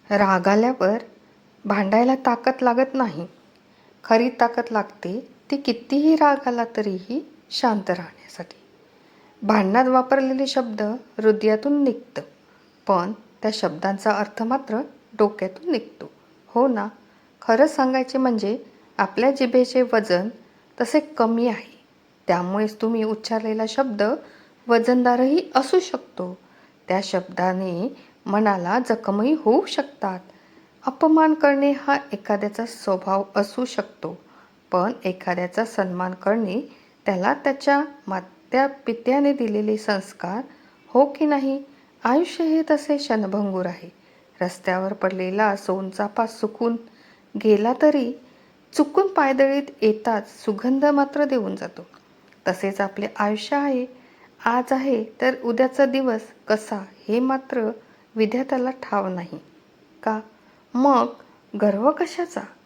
राग आल्यावर भांडायला ताकद लागत नाही. खरी ताकद लागते ती कितीही राग आला तरीही शांत राहण्यासाठी. भांडणात वापरलेले शब्द हृदयातून निघतं, पण त्या शब्दांचा अर्थ मात्र डोक्यातून निघतो. हो ना? खरं सांगायचे म्हणजे आपल्या जिभेचे वजन तसे कमी आहे. त्यामुळेच तुम्ही उच्चारलेला शब्द वजनदारही असू शकतो. त्या शब्दाने मनाला जखमही होऊ शकतात. अपमान करणे हा एखाद्याचा स्वभाव असू शकतो, पण एखाद्याचा सन्मान करणे त्याला त्याच्या मात्या पित्याने दिलेले संस्कार, हो की नाही? आयुष्य हे तसे क्षणभंगूर आहे. रस्त्यावर पडलेला सोनचाफा सुकून गेला तरी चुकून पायदळीत येताच सुगंध मात्र देऊन जातो. तसेच आपले आयुष्य आहे. आज आहे तर उद्याचा दिवस कसा हे मात्र विधात्याला ठाव नाही का? मग गर्व कशाचा?